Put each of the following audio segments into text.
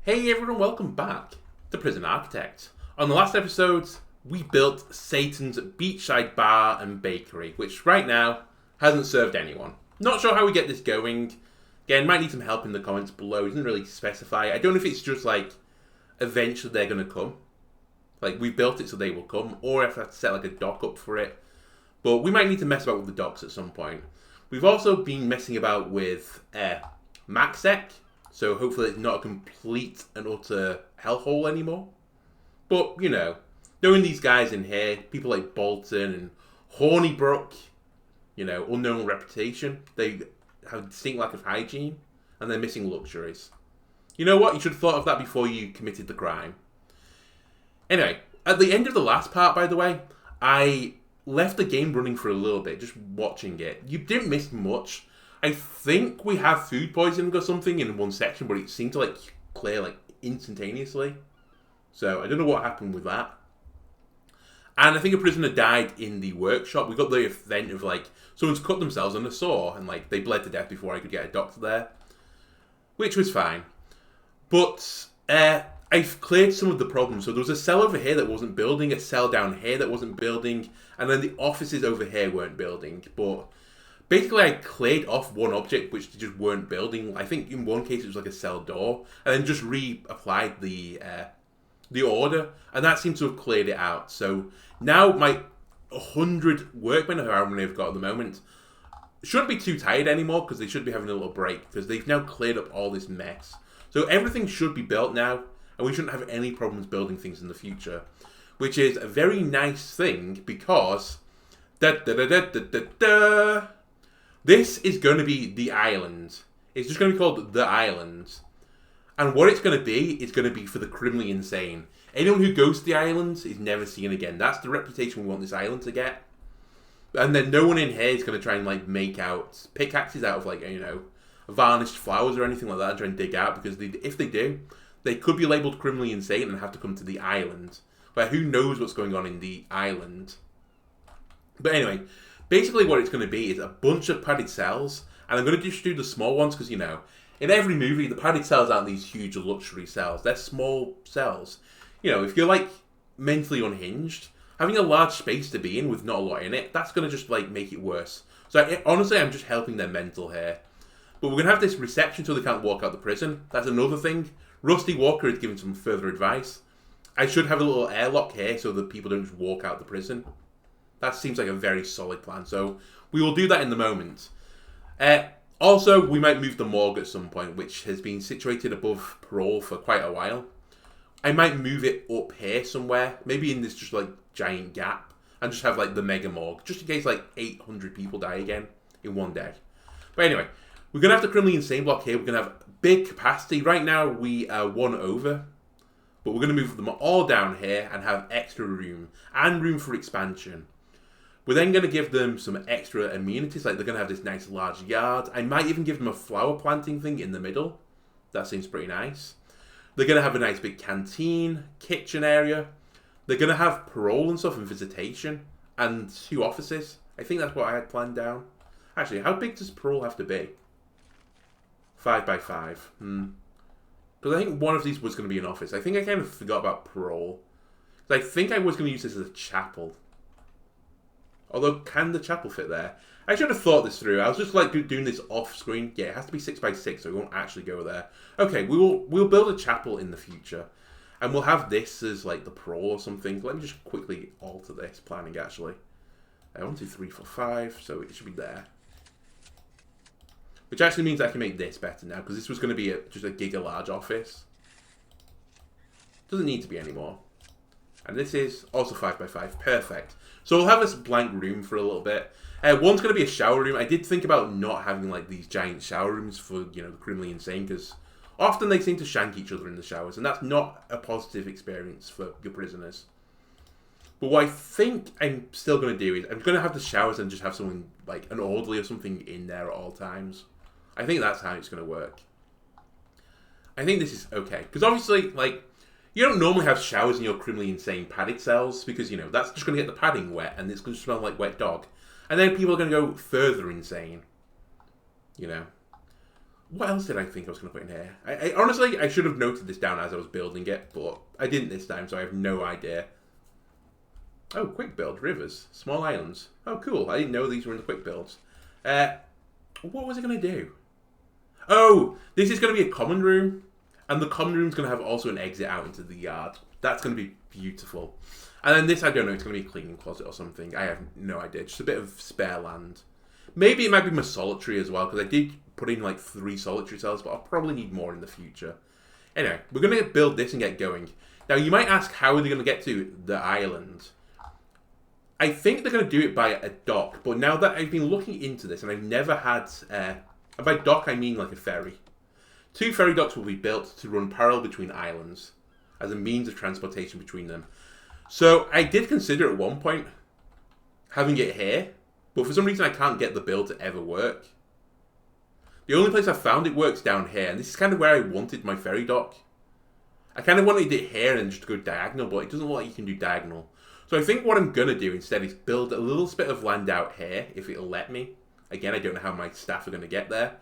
Hey everyone, welcome back to Prison Architect. On the last episode, we built Satan's beachside bar and bakery, which right now hasn't served anyone. Not sure how we get this going. Again, might need some help in the comments below. It doesn't really specify. I don't know if it's just like eventually they're going to come. Like we built it so they will come, or if I have to set like a dock up for it. But we might need to mess about with the docks at some point. We've also been messing about with MaxSec, so hopefully it's not a complete and utter hellhole anymore. But, you know, knowing these guys in here, people like Bolton and Hornibrook, you know, unknown reputation, they have a distinct lack of hygiene, and they're missing luxuries. You know what? You should have thought of that before you committed the crime. Anyway, at the end of the last part, by the way, I left the game running for a little bit, just watching it. You didn't miss much. I think we have food poisoning or something in one section, but it seemed to like clear like instantaneously. So I don't know what happened with that. And I think a prisoner died in the workshop. We got the event of like someone's cut themselves on a saw and like they bled to death before I could get a doctor there, which was fine. But I've cleared some of the problems. So there was a cell over here that wasn't building, a cell down here that wasn't building, and then the offices over here weren't building. But basically, I cleared off one object which just weren't building. I think in one case it was like a cell door, and then just reapplied the order, and that seemed to have cleared it out. So now my 100 workmen, or how many I've got at the moment, shouldn't be too tired anymore because they should be having a little break because they've now cleared up all this mess. So everything should be built now, and we shouldn't have any problems building things in the future, which is a very nice thing because this is going to be the island. It's just going to be called the island. And what it's going to be is going to be for the criminally insane. Anyone who goes to the island is never seen again. That's the reputation we want this island to get. And then no one in here is going to try and like make out pickaxes out of like, you know, varnished flowers or anything like that and try and dig out, because if they do, they could be labelled criminally insane and have to come to the island, where who knows what's going on in the island. But anyway, basically what it's going to be is a bunch of padded cells, and I'm going to just do the small ones because, you know, in every movie, the padded cells aren't these huge luxury cells. They're small cells. You know, if you're, like, mentally unhinged, having a large space to be in with not a lot in it, that's going to just, like, make it worse. So, honestly, I'm just helping their mental here. But we're going to have this reception so they can't walk out the prison. That's another thing. Rusty Walker has given some further advice. I should have a little airlock here so that people don't just walk out the prison. That seems like a very solid plan. So we will do that in the moment. Also, we might move the morgue at some point, which has been situated above parole for quite a while. I might move it up here somewhere, maybe in this just like giant gap, and just have like the mega morgue, just in case like 800 people die again in one day. But anyway, we're going to have the criminally insane block here. We're going to have big capacity. Right now, we are one over. But we're going to move them all down here and have extra room and room for expansion. We're then going to give them some extra amenities, like they're going to have this nice large yard. I might even give them a flower planting thing in the middle. That seems pretty nice. They're going to have a nice big canteen, kitchen area. They're going to have parole and stuff and visitation and 2 offices. I think that's what I had planned down. Actually, how big does parole have to be? 5 by 5. Because I think one of these was going to be an office. I think I kind of forgot about parole. I think I was going to use this as a chapel. Although, can the chapel fit there? I should have thought this through. I was just like doing this off screen. Yeah, it has to be 6 by 6, so it won't actually go there. Okay, we'll build a chapel in the future. And we'll have this as like the parole or something. Let me just quickly alter this planning actually. 1, 2, 3, 4, 5. So it should be there. Which actually means I can make this better now, because this was going to be just a giga large office. Doesn't need to be anymore. And this is also 5 by 5. Perfect. So we'll have this blank room for a little bit. One's going to be a shower room. I did think about not having like these giant shower rooms for, you know, the criminally insane, because often they seem to shank each other in the showers, and that's not a positive experience for your prisoners. But what I think I'm still going to do is I'm going to have the showers and just have someone, like an orderly or something, in there at all times. I think that's how it's going to work. I think this is okay. Because obviously, like, you don't normally have showers in your criminally insane padded cells because, you know, that's just going to get the padding wet and it's going to smell like wet dog. And then people are going to go further insane. You know. What else did I think I was going to put in here? I honestly, I should have noted this down as I was building it, but I didn't this time, so I have no idea. Oh, quick build, rivers, small islands. Oh, cool. I didn't know these were in the quick builds. What was it going to do? Oh, this is going to be a common room, and the common room is going to have also an exit out into the yard. That's going to be beautiful. And then this, I don't know, it's going to be a cleaning closet or something. I have no idea. Just a bit of spare land. Maybe it might be my solitary as well, because I did put in like 3 solitary cells, but I'll probably need more in the future. Anyway, we're going to build this and get going. Now, you might ask, how are they going to get to the island? I think they're going to do it by a dock, but now that I've been looking into this, and I've never had... and by dock, I mean like a ferry. 2 ferry docks will be built to run parallel between islands, as a means of transportation between them. So, I did consider at one point having it here, but for some reason I can't get the build to ever work. The only place I found it works down here, and this is kind of where I wanted my ferry dock. I kind of wanted it here and just go diagonal, but it doesn't look like you can do diagonal. So I think what I'm going to do instead is build a little bit of land out here, if it'll let me. Again, I don't know how my staff are going to get there.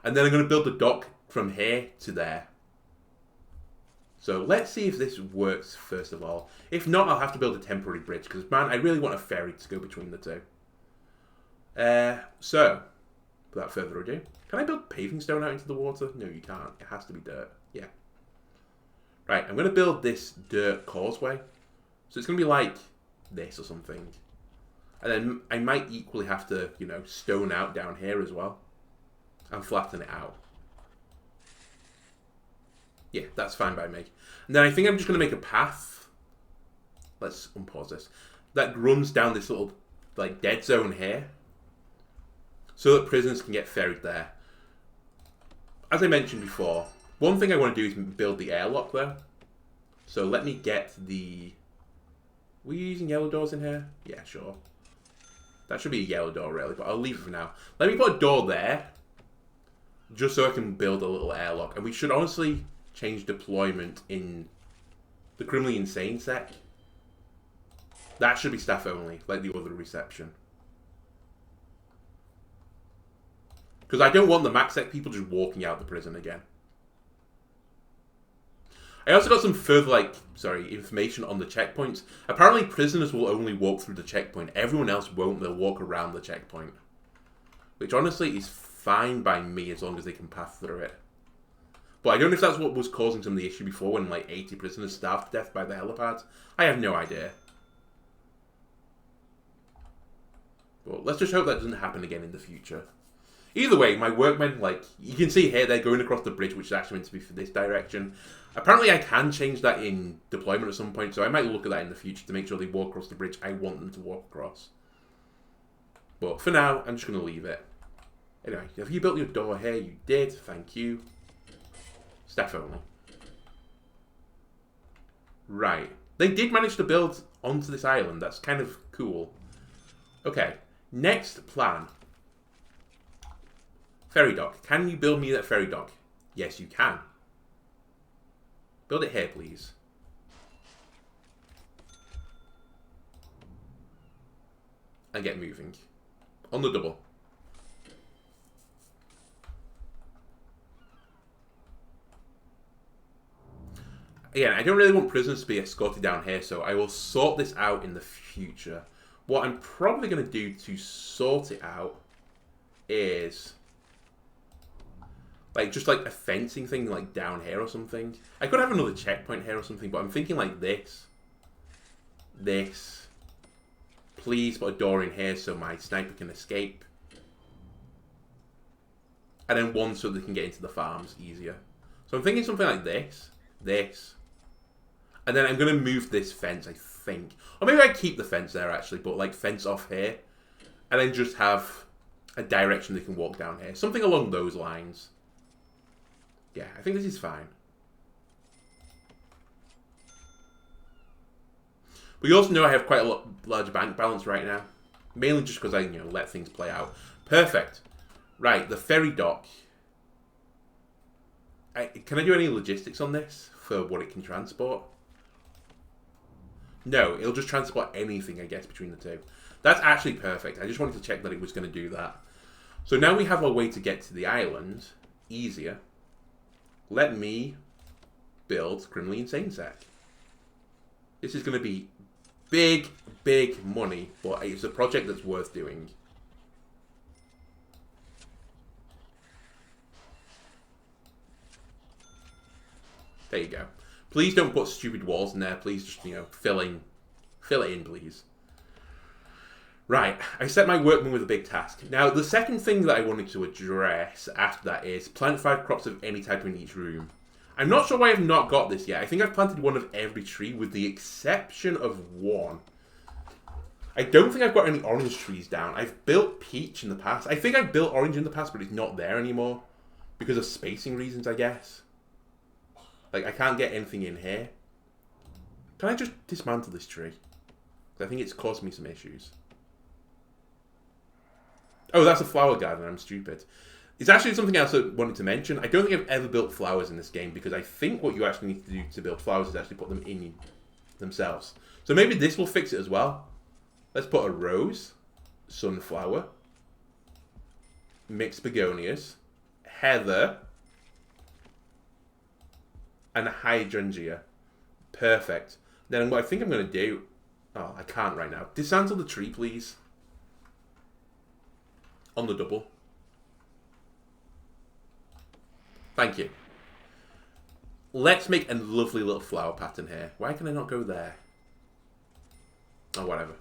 And then I'm going to build the dock from here to there. So let's see if this works first of all. If not, I'll have to build a temporary bridge, because man, I really want a ferry to go between the two. So, without further ado, can I build paving stone out into the water? No, you can't. It has to be dirt. Yeah. Right, I'm going to build this dirt causeway. So it's going to be like this or something. And then I might equally have to, you know, stone out down here as well. And flatten it out. Yeah, that's fine by me. And then I think I'm just going to make a path. Let's unpause this. That runs down this little, like, dead zone here. So that prisoners can get ferried there. As I mentioned before, one thing I want to do is build the airlock though. So let me get the... Were you using yellow doors in here? Yeah, sure. That should be a yellow door really, but I'll leave it for now. Let me put a door there. Just so I can build a little airlock. And we should honestly change deployment in the criminally insane sec. That should be staff only, like the other reception. Because I don't want the max sec people just walking out the prison again. I also got some further, information on the checkpoints. Apparently prisoners will only walk through the checkpoint. Everyone else won't. They'll walk around the checkpoint. Which honestly is fine by me as long as they can pass through it. But I don't know if that's what was causing some of the issue before when like 80 prisoners starved to death by the helipads. I have no idea. But let's just hope that doesn't happen again in the future. Either way, my workmen, like, you can see here, they're going across the bridge, which is actually meant to be for this direction. Apparently, I can change that in deployment at some point, so I might look at that in the future to make sure they walk across the bridge I want them to walk across. But for now, I'm just going to leave it. Anyway, have you built your door here? You did, thank you. Staff only. Right. They did manage to build onto this island. That's kind of cool. Okay, next plan. Ferry dock. Can you build me that ferry dock? Yes, you can. Build it here, please. And get moving. On the double. Again, I don't really want prisoners to be escorted down here, so I will sort this out in the future. What I'm probably going to do to sort it out is... just like a fencing thing like down here or something. I could have another checkpoint here or something, but I'm thinking like this. This. Please put a door in here so my sniper can escape. And then one so they can get into the farms easier. So I'm thinking something like this. This. And then I'm going to move this fence, I think. Or maybe I keep the fence there actually, but like fence off here. And then just have a direction they can walk down here. Something along those lines. Yeah, I think this is fine. But you also know I have quite a large bank balance right now. Mainly just because I, let things play out. Perfect. Right, the ferry dock. Can I do any logistics on this for what it can transport? No, it'll just transport anything, I guess, between the two. That's actually perfect. I just wanted to check that it was going to do that. So now we have our way to get to the island. easier, let me build Criminally Insane Sec. This is going to be big, big money, but it's a project that's worth doing. There you go. Please don't put stupid walls in there. Please just, fill it in, please. Right, I set my workman with a big task. Now, the second thing that I wanted to address after that is plant 5 crops of any type in each room. I'm not sure why I've not got this yet. I think I've planted one of every tree with the exception of one. I don't think I've got any orange trees down. I've built peach in the past. I think I've built orange in the past, but it's not there anymore. Because of spacing reasons, I guess. Like, I can't get anything in here. Can I just dismantle this tree? Because I think it's caused me some issues. Oh, that's a flower garden. I'm stupid. It's actually something else I wanted to mention. I don't think I've ever built flowers in this game because I think what you actually need to do to build flowers is actually put them in themselves. So maybe this will fix it as well. Let's put a rose, sunflower, mixed begonias, heather, and a hydrangea. Perfect. Then what I think I'm going to do... Oh, I can't right now. Dismantle the tree, please. On the double. Thank you. Let's make a lovely little flower pattern here. Why can I not go there? Oh, whatever.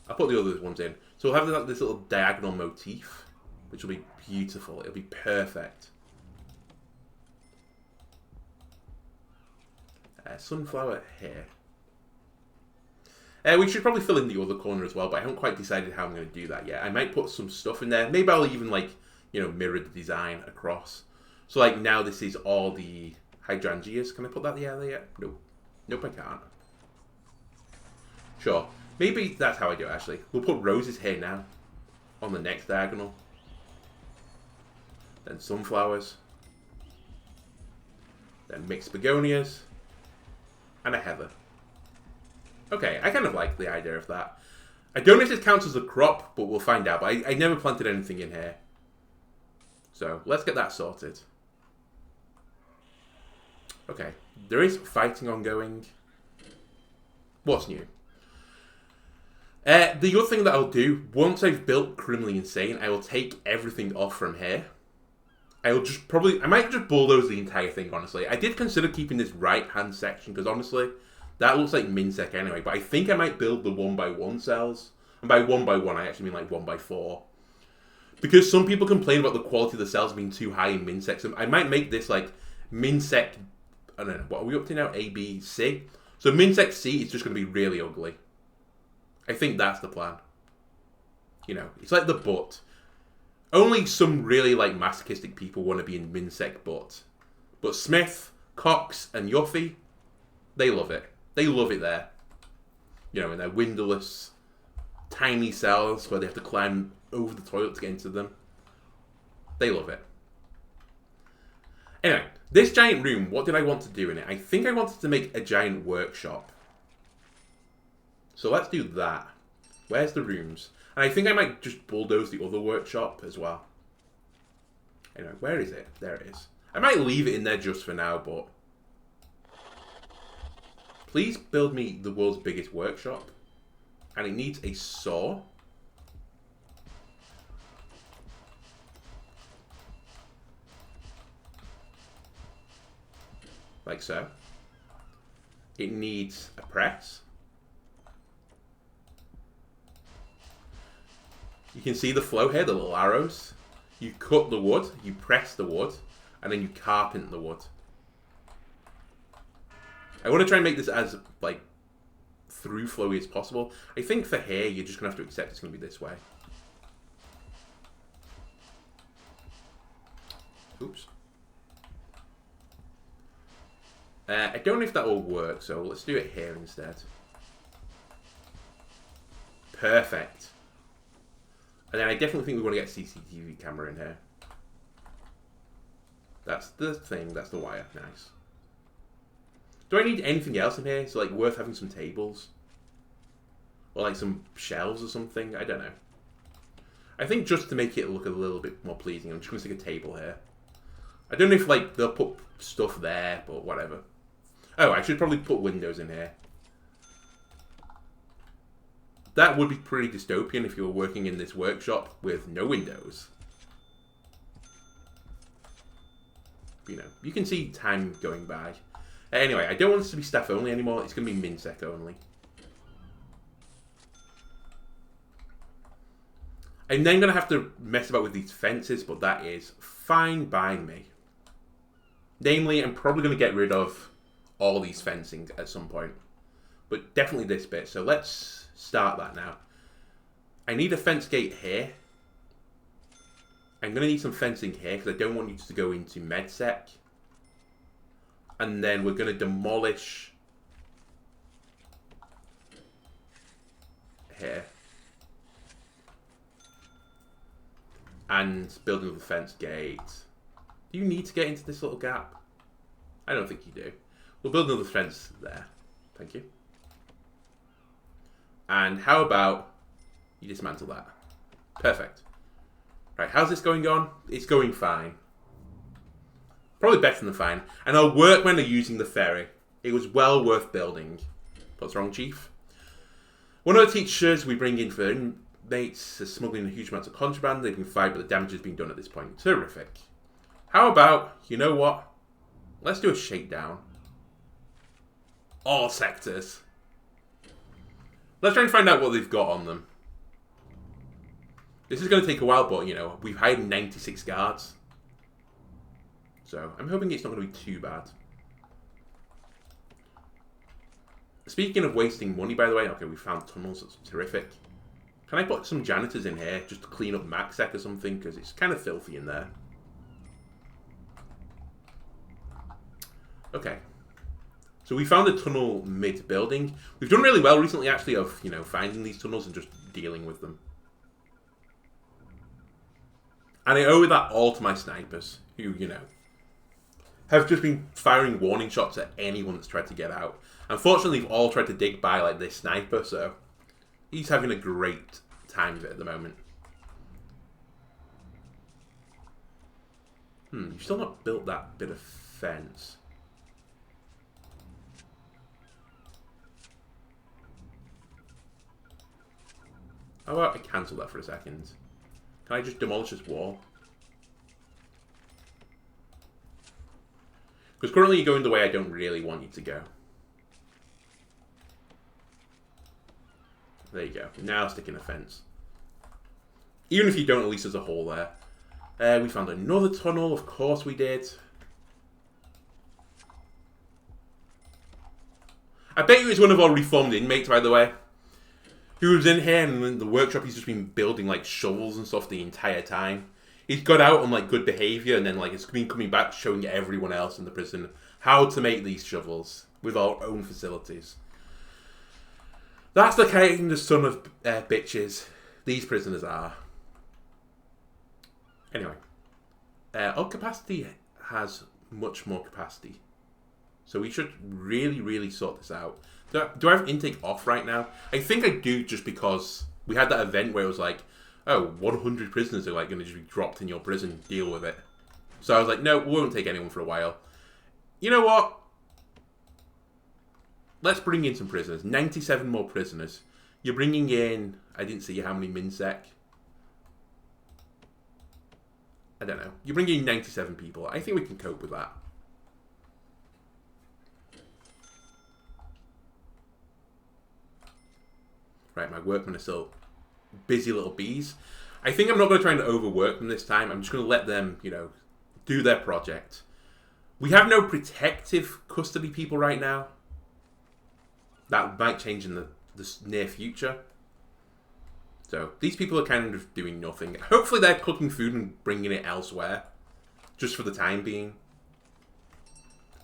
I'll put the other ones in. So we'll have this little diagonal motif, which will be beautiful. It'll be perfect. Sunflower here. We should probably fill in the other corner as well, but I haven't quite decided how I'm going to do that yet. I might put some stuff in there. Maybe I'll even, mirror the design across. So, now this is all the hydrangeas. Can I put that there yet? No. Nope, I can't. Sure. Maybe that's how I do it, actually. We'll put roses here now. On the next diagonal. Then sunflowers. Then mixed begonias. And a heather. Okay, I kind of like the idea of that. I don't know if this counts as a crop, but we'll find out. But I never planted anything in here. So, let's get that sorted. Okay, there is fighting ongoing. What's new? The other thing that I'll do, once I've built Criminally Insane, I will take everything off from here. I might just bulldoze the entire thing, honestly. I did consider keeping this right-hand section, because honestly, that looks like MinSec anyway. But I think I might build the 1x1 cells. And by 1x1, I actually mean 1x4. Because some people complain about the quality of the cells being too high in MinSec. So I might make this MinSec, I don't know, what are we up to now? A, B, C? So MinSec C is just going to be really ugly. I think that's the plan. It's like the butt. Only some really masochistic people want to be in MinSec butt. But Smith, Cox, and Yuffie, they love it. They love it there. In their windowless, tiny cells where they have to climb over the toilet to get into them. They love it. Anyway, this giant room, what did I want to do in it? I think I wanted to make a giant workshop. So let's do that. Where's the rooms? And I think I might just bulldoze the other workshop as well. Anyway, where is it? There it is. I might leave it in there just for now, but... Please build me the world's biggest workshop. And it needs a saw. Like so. It needs a press. You can see the flow here, the little arrows. You cut the wood, you press the wood, and then you carpent the wood. I want to try and make this as, through flowy as possible. I think for here, you're just going to have to accept it's going to be this way. Oops. I don't know if that will work, so let's do it here instead. Perfect. And then I definitely think we want to get a CCTV camera in here. That's the thing, that's the wire. Nice. Do I need anything else in here? So, worth having some tables? Or, some shelves or something? I don't know. I think just to make it look a little bit more pleasing, I'm just going to stick a table here. I don't know if like they'll put stuff there, but whatever. Oh, I should probably put windows in here. That would be pretty dystopian if you were working in this workshop with no windows. You know, you can see time going by. Anyway, I don't want this to be staff only anymore. It's going to be MinSec only. I'm then going to have to mess about with these fences, but that is fine by me. Namely, I'm probably going to get rid of all these fencing at some point. But definitely this bit. So let's start that now. I need a fence gate here. I'm going to need some fencing here because I don't want you to go into MedSec. And then we're going to demolish here. And build another fence gate. Do you need to get into this little gap? I don't think you do. We'll build another fence there. Thank you. And how about you dismantle that? Perfect. Right, how's this going on? It's going fine. Probably better than fine. And our workmen are using the ferry. It was well worth building. What's wrong, Chief? One of the teachers we bring in for inmates is smuggling huge amounts of contraband. They've been fired, but the damage has been done at this point. Terrific. How about, you know what? Let's do a shakedown. All sectors. Let's try and find out what they've got on them. This is going to take a while, but, you know, we've hired 96 guards. So, I'm hoping it's not going to be too bad. Speaking of wasting money, by the way, okay, we found tunnels. That's terrific. Can I put some janitors in here just to clean up MaxSec or something? Because it's kind of filthy in there. Okay. So we found a tunnel mid-building. We've done really well recently, actually, of, you know, finding these tunnels and just dealing with them. And I owe that all to my snipers, who, you know, have just been firing warning shots at anyone that's tried to get out. Unfortunately, they've all tried to dig by like this sniper, so he's having a great time of it at the moment. You've still not built that bit of fence. How about I cancel that for a second? Can I just demolish this wall? Because currently you're going the way I don't really want you to go. There you go. Now stick in a fence. Even if you don't, at least there's a hole there. We found another tunnel. Of course we did. I bet you it's one of our reformed inmates, by the way. Who was in here and in the workshop, he's just been building like shovels and stuff the entire time. He's got out on like good behaviour and then like it's been coming back showing everyone else in the prison how to make these shovels with our own facilities. That's the kind of son of bitches these prisoners are. Anyway, our capacity has much more capacity. So we should really, really sort this out. Do I have intake off right now? I think I do, just because we had that event where it was like, oh, 100 prisoners are like going to just be dropped in your prison. Deal with it. So I was like, no, we won't take anyone for a while. You know what? Let's bring in some prisoners. 97 more prisoners. You're bringing in, I didn't see how many MinSec. I don't know. You're bringing in 97 people. I think we can cope with that. Right, my workmen are still busy little bees. I think I'm not going to try and overwork them this time. I'm just going to let them, you know, do their project. We have no protective custody people right now. That might change in the near future. So, these people are kind of doing nothing. Hopefully they're cooking food and bringing it elsewhere. Just for the time being.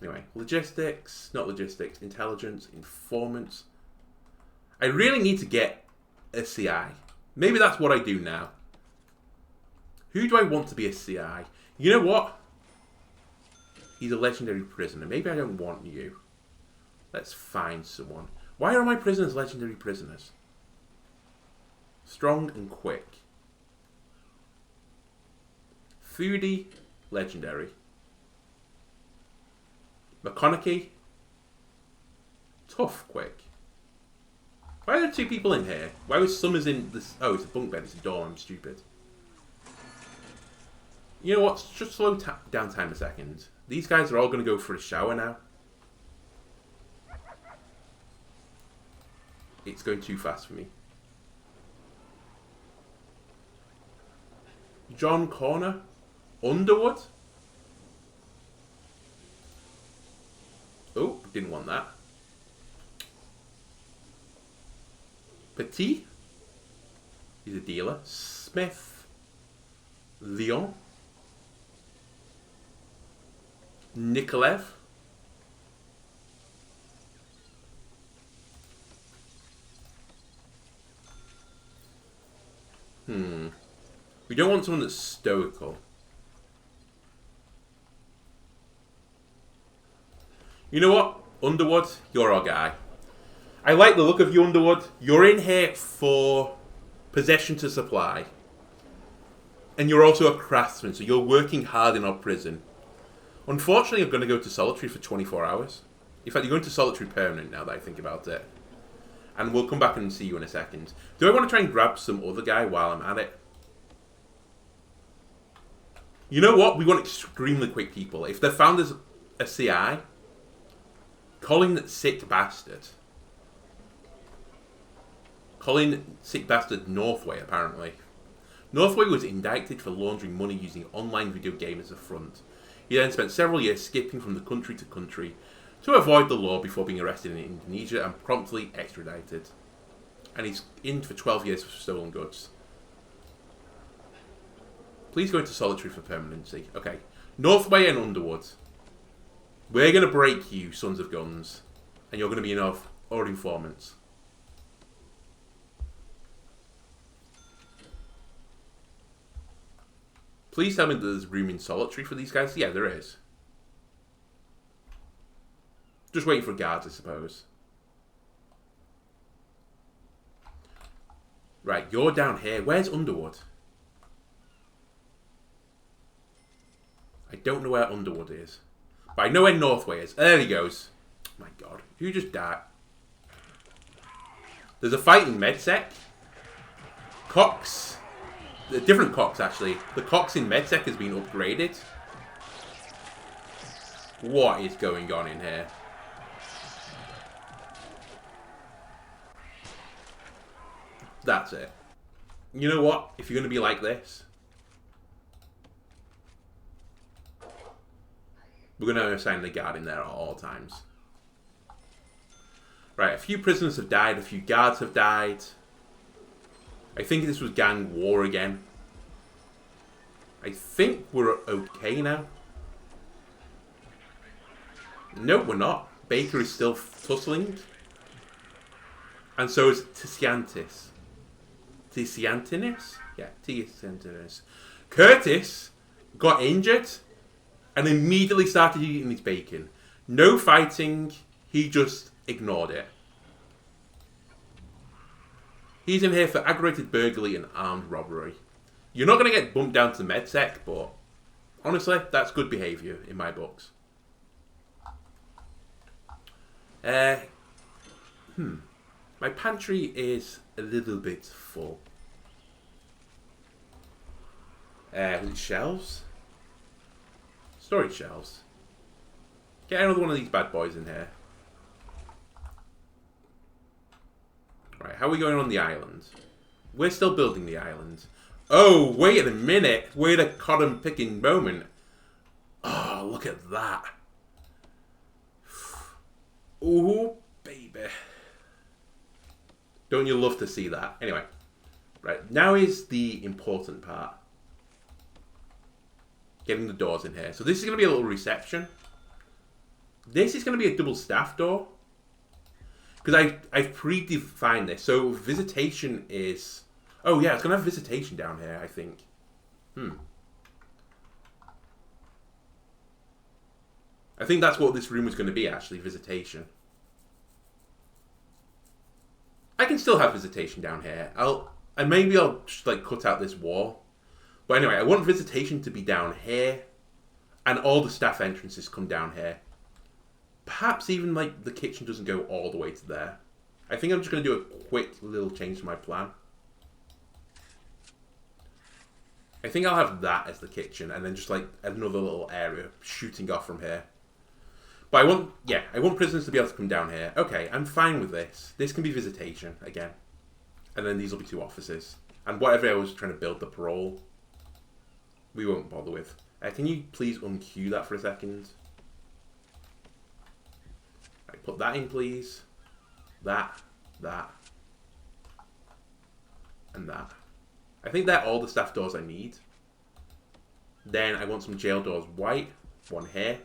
Anyway, logistics, not logistics, intelligence, informants. I really need to get a CI. Maybe that's what I do now. Who do I want to be a CI? You know what? He's a legendary prisoner. Maybe I don't want you. Let's find someone. Why are my prisoners legendary prisoners? Strong and quick. Foodie, legendary. McConaughey. Tough, quick. Why are there two people in here? Why was Summers in this? Oh, it's a bunk bed. It's a door. I'm stupid. You know what? Just slow down time a second. These guys are all going to go for a shower now. It's going too fast for me. John Corner? Underwood? Oh, didn't want that. Petit? He's a dealer. Smith. Leon. Nikolaev. We don't want someone that's stoical. You know what? Underwood, you're our guy. I like the look of you, Underwood. You're in here for possession to supply. And you're also a craftsman, so you're working hard in our prison. Unfortunately, I'm going to go to solitary for 24 hours. In fact, you're going to solitary permanent now that I think about it. And we'll come back and see you in a second. Do I want to try and grab some other guy while I'm at it? You know what? We want extremely quick people. If they're found as a CI, Colin Sick Bastard. Colin Sick Bastard Northway, apparently. Northway was indicted for laundering money using online video game as a front. He then spent several years skipping from the country to country to avoid the law before being arrested in Indonesia and promptly extradited. And he's in for 12 years for stolen goods. Please go into solitary for permanency. Okay. Northway and Underwood. We're going to break you, sons of guns. And you're going to be our informants. Please tell me that there's room in solitary for these guys. Yeah, there is. Just waiting for guards, I suppose. Right, you're down here. Where's Underwood? I don't know where Underwood is. But I know where Northway is. There he goes. Oh my god. Who just died? There's a fight in MedSec. Cox. Different Cox, actually. The Cox in MedSec has been upgraded. What is going on in here? That's it. You know what? If you're going to be like this, we're going to assign the guard in there at all times. Right, a few prisoners have died, a few guards have died. I think this was gang war again. I think we're okay now. No, we're not. Baker is still tussling. And so is Tisiantis. Tisiantinus? Yeah, Tisiantinus. Curtis got injured and immediately started eating his bacon. No fighting. He just ignored it. He's in here for aggravated burglary and armed robbery. You're not going to get bumped down to MedSec, but honestly, that's good behaviour in my books. My pantry is a little bit full. Shelves? Storage shelves. Get another one of these bad boys in here. Right, how are we going on the island? We're still building the island. Oh, wait a minute. Wait a cotton picking moment. Oh, look at that. Ooh, baby. Don't you love to see that? Anyway. Right, now is the important part. Getting the doors in here. So this is going to be a little reception. This is going to be a double staff door. Because I've predefined this. So visitation is... Oh yeah, it's going to have visitation down here, I think. I think that's what this room was going to be, actually. Visitation. I can still have visitation down here. Maybe I'll just like cut out this wall. But anyway, I want visitation to be down here. And all the staff entrances come down here. perhaps even like the kitchen doesn't go all the way to there. I think I'm just going to do a quick little change to my plan. I think I'll have that as the kitchen, and then just like another little area shooting off from here. But I want prisoners to be able to come down here. Okay, I'm fine with this. This can be visitation again. And then these will be 2 offices. And whatever I was trying to build the parole, we won't bother with. Can you please unqueue that for a second? Right, put that in, please. That. And that. I think they're all the staff doors I need. Then I want some jail doors white. 1 here.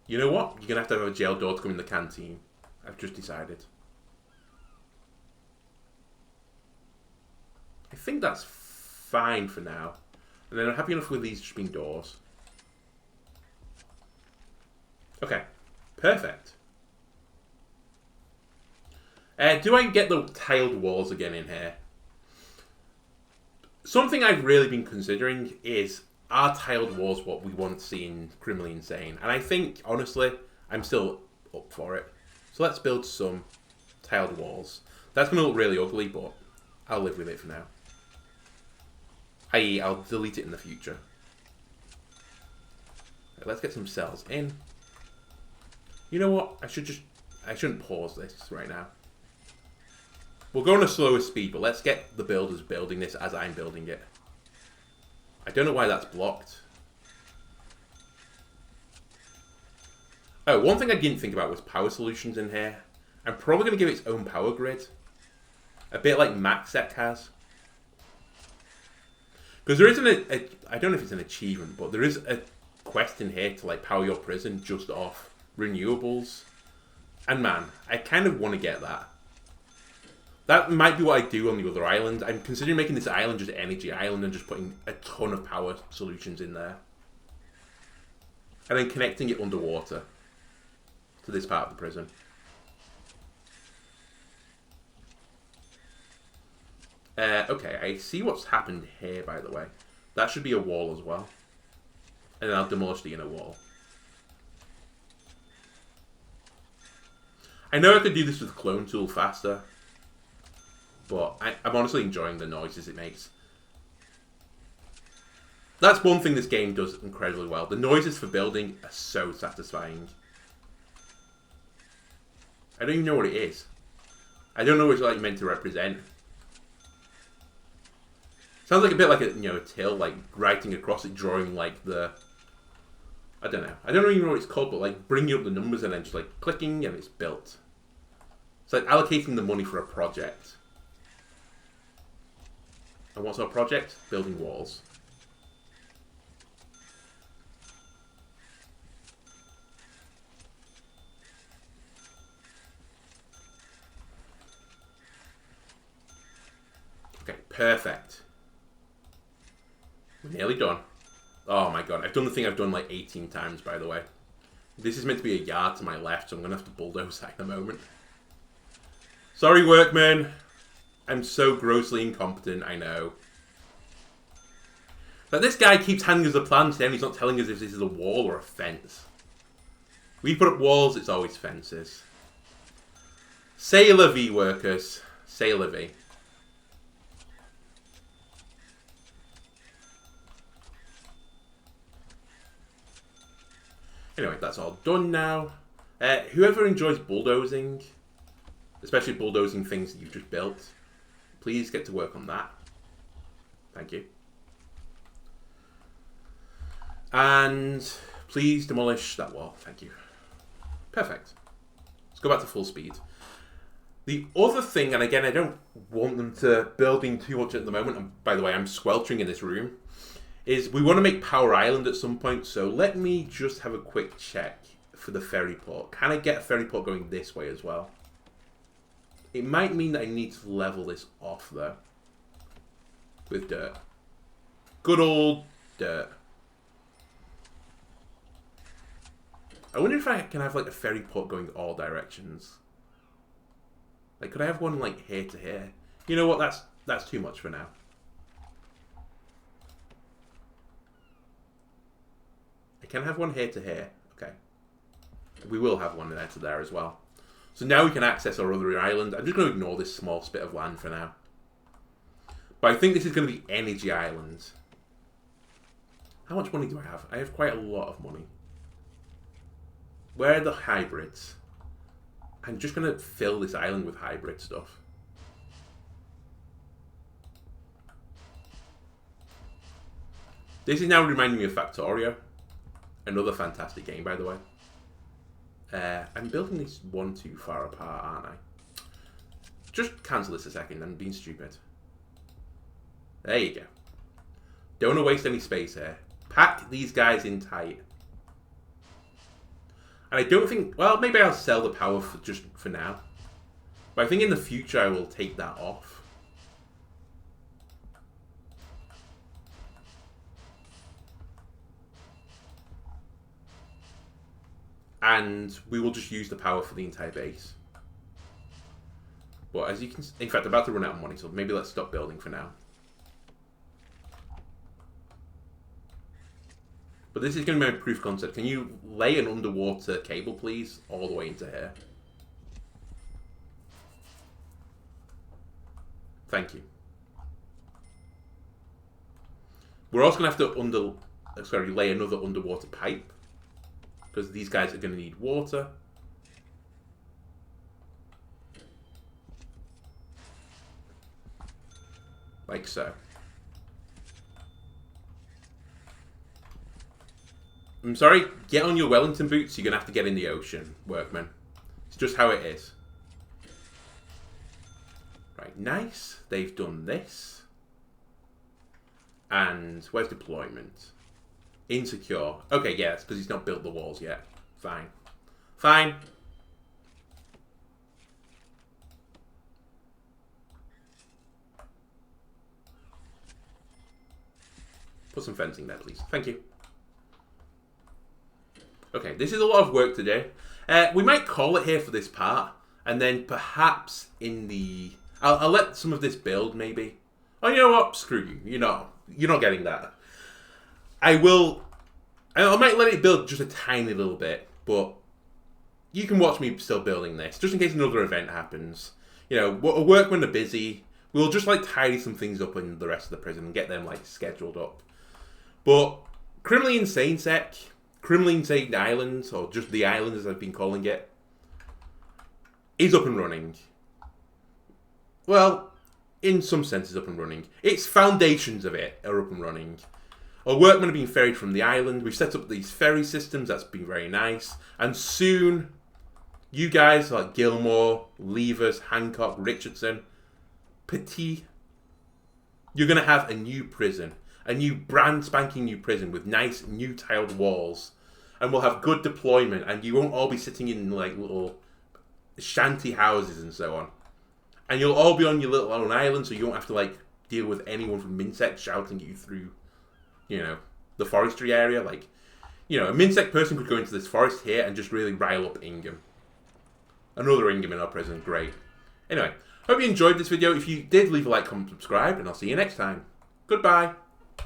You know what? You're going to have a jail door to come in the canteen. I've just decided. I think that's fine for now. And then I'm happy enough with these just being doors. Okay. Perfect. Do I get the tiled walls again in here? Something I've really been considering is, are tiled walls what we want to see in Criminally Insane? And I think, honestly, I'm still up for it. So let's build some tiled walls. That's going to look really ugly, but I'll live with it for now. I.e., I'll delete it in the future. Right, let's get some cells in. You know what? I shouldn't pause this right now. We'll go on a slower speed, but let's get the builders building this as I'm building it. I don't know why that's blocked. Oh, one thing I didn't think about was power solutions in here. I'm probably going to give it its own power grid. A bit like MaxSec has. Because there isn't I don't know if it's an achievement, but there is a quest in here to like power your prison just off renewables. And man, I kind of want to get that. That might be what I do on the other island. I'm considering making this island just energy island and just putting a ton of power solutions in there. And then connecting it underwater to this part of the prison. Okay, I see what's happened here, by the way. That should be a wall as well. And then I'll demolish the inner wall. I know I could do this with Clone Tool faster. But I'm honestly enjoying the noises it makes. That's one thing this game does incredibly well. The noises for building are so satisfying. I don't even know what it is. I don't know what it's like meant to represent. Sounds like a bit like a till, like writing across it, drawing like the. I don't know. I don't even know what it's called, but like bringing up the numbers and then just like clicking and it's built. It's like allocating the money for a project. And what's our project? Building walls. Okay, perfect. We're nearly done. Oh my god, I've done the thing I've done like 18 times, by the way. This is meant to be a yard to my left, so I'm going to have to bulldoze that in a moment. Sorry, workmen. I'm so grossly incompetent, I know. But this guy keeps handing us a plan, saying he's not telling us if this is a wall or a fence. We put up walls, it's always fences. C'est la vie, workers. C'est la vie. Anyway, that's all done now. Whoever enjoys bulldozing, especially bulldozing things that you've just built, please get to work on that. Thank you. And please demolish that wall. Thank you. Perfect. Let's go back to full speed. The other thing, and again, I don't want them to building too much at the moment, and by the way, I'm squelching in this room, is we want to make Power Island at some point, so let me just have a quick check for the ferry port. Can I get a ferry port going this way as well? It might mean that I need to level this off, though. With dirt. Good old dirt. I wonder if I can have, like, a ferry port going all directions. Like, could I have one, like, here to here? You know what? That's too much for now. I can have one here to here. Okay. We will have one there to there as well. So now we can access our other island. I'm just going to ignore this small spit of land for now. But I think this is going to be energy islands. How much money do I have? I have quite a lot of money. Where are the hybrids? I'm just going to fill this island with hybrid stuff. This is now reminding me of Factorio. Another fantastic game, by the way. I'm building this one too far apart, aren't I? Just cancel this a second. I'm being stupid. There you go. Don't want to waste any space here. Pack these guys in tight. And I don't think... Well, maybe I'll sell the power just for now. But I think in the future I will take that off. And we will just use the power for the entire base. But as you can... In fact, I'm about to run out of money, so maybe let's stop building for now. But this is going to be my proof concept. Can you lay an underwater cable, please? All the way into here. Thank you. We're also going to have to lay another underwater pipe. Because these guys are going to need water. Like so. I'm sorry, get on your Wellington boots, you're going to have to get in the ocean, workmen. It's just how it is. Right, nice. They've done this. And where's deployment? Insecure. Okay, yeah, it's because he's not built the walls yet. Fine. Fine. Put some fencing there, please. Thank you. Okay, this is a lot of work today. We might call it here for this part, and then perhaps in the... I'll let some of this build, maybe. Oh, you know what? Screw you. You're not getting that. I might let it build just a tiny little bit, but you can watch me still building this, just in case another event happens. You know, workmen are busy. We'll just, like, tidy some things up in the rest of the prison and get them, like, scheduled up. But Criminally Insane Sec... Criminally Insane Islands, or just the island as I've been calling it, is up and running. Well, in some senses up and running. Its foundations of it are up and running. Our workmen are being ferried from the island. We've set up these ferry systems, that's been very nice. And soon, you guys like Gilmore, Levers, Hancock, Richardson, Petit, you're going to have a new prison. A new brand spanking new prison with nice new tiled walls. And we'll have good deployment, and you won't all be sitting in like little shanty houses and so on. And you'll all be on your little own island, so you won't have to like deal with anyone from Minsec shouting at you through, you know, the forestry area. Like, you know, a Minsec person could go into this forest here and just really rile up Ingham. Another Ingham in our prison, great. Anyway, hope you enjoyed this video. If you did, leave a like, comment, subscribe, and I'll see you next time. Goodbye.